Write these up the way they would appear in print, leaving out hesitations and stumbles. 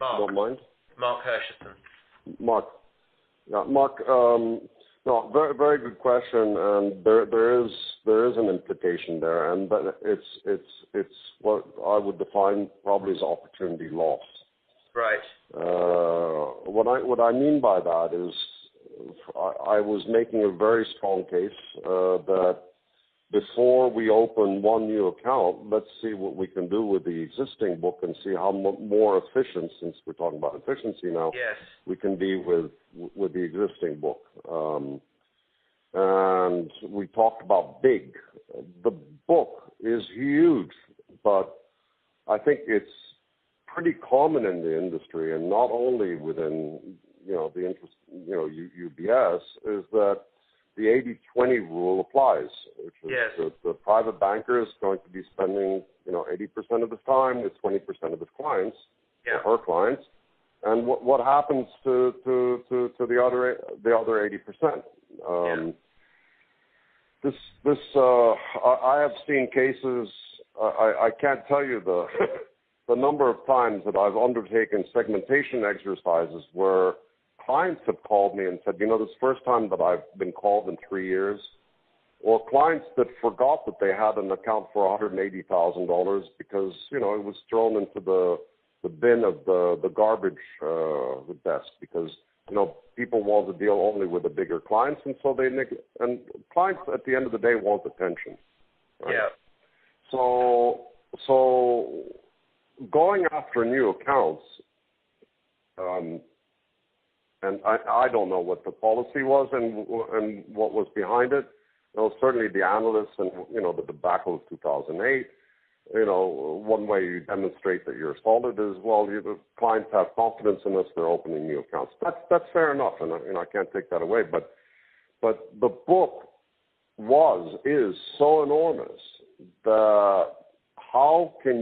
Mark. Don't mind. Mark Hersherson. Mark. Yeah, Mark. No, very very good question, and there is an implication there, and but it's what I would define probably as opportunity loss. Right. What I mean by that is I was making a very strong case that before we open one new account, let's see what we can do with the existing book and see how more efficient, since we're talking about efficiency now, yes, we can be with the existing book. And we talked about big. The book is huge, but I think it's pretty common in the industry, and not only within the interest UBS, is that the 80-20 rule applies, which is yes, the private banker is going to be spending 80% of his time with 20% of his clients, yeah, or her clients, and what happens to the other 80%? I have seen cases. I can't tell you the the number of times that I've undertaken segmentation exercises where clients have called me and said, this is the first time that I've been called in 3 years, or clients that forgot that they had an account for $180,000 because, it was thrown into the bin of the garbage desk because, people want to deal only with the bigger clients, and so and clients at the end of the day want attention. Right? Yeah. So going after new accounts, and I don't know what the policy was and what was behind it. Certainly the analysts and the debacle of 2008. One way you demonstrate that you're solid is the clients have confidence in us; they're opening new accounts. That's fair enough, and I can't take that away. But the book is so enormous that how can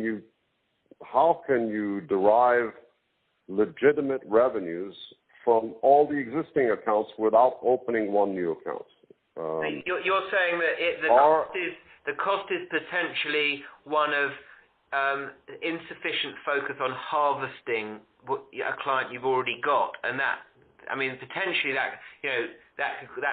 you derive legitimate revenues from all the existing accounts without opening one new account? You're saying that the cost is potentially one of insufficient focus on harvesting a client you've already got, and potentially that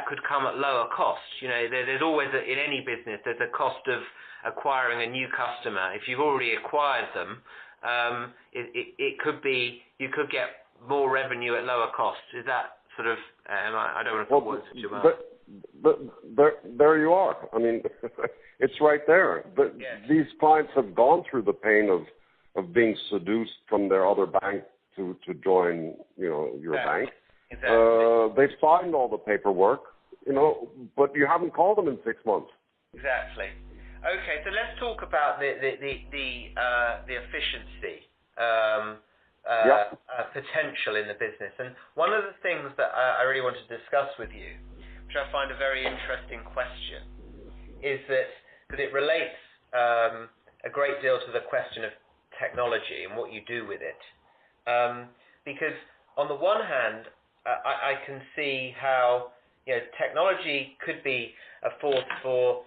could come at lower cost. There's always in any business there's a cost of acquiring a new customer. If you've already acquired them, it could be you could get more revenue at lower cost. Is that sort of? I don't want to put words into your mouth. There you are. It's right there. Yes. These clients have gone through the pain of being seduced from their other bank to join, your bank. Exactly. They've signed all the paperwork, but you haven't called them in 6 months. Exactly. Okay, so let's talk about the efficiency potential in the business. And one of the things that I really want to discuss with you, which I find a very interesting question, is that it relates a great deal to the question of technology and what you do with it. Because on the one hand, I can see how technology could be a force for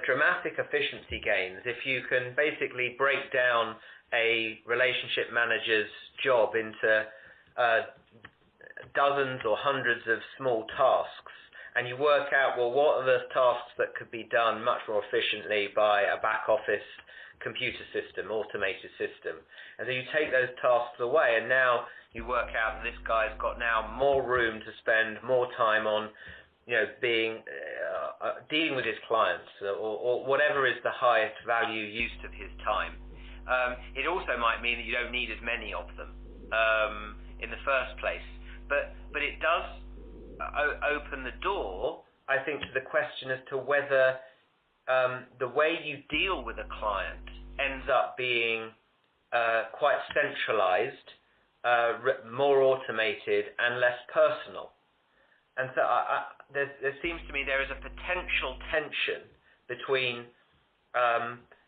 dramatic efficiency gains if you can basically break down a relationship manager's job into dozens or hundreds of small tasks, and you work out, what are the tasks that could be done much more efficiently by a back office computer system, automated system. And so you take those tasks away, and now you work out that this guy's got now more room to spend more time on dealing with his clients or whatever is the highest value use of his time. It also might mean that you don't need as many of them in the first place, but it does open the door, I think, to the question as to whether the way you deal with a client ends up being quite centralized, more automated, and less personal. And so there seems to me there is a potential tension between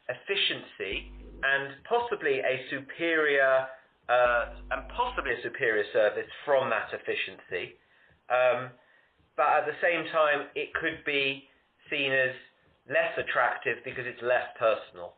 efficiency and possibly a superior service from that efficiency. But at the same time, it could be seen as less attractive because it's less personal.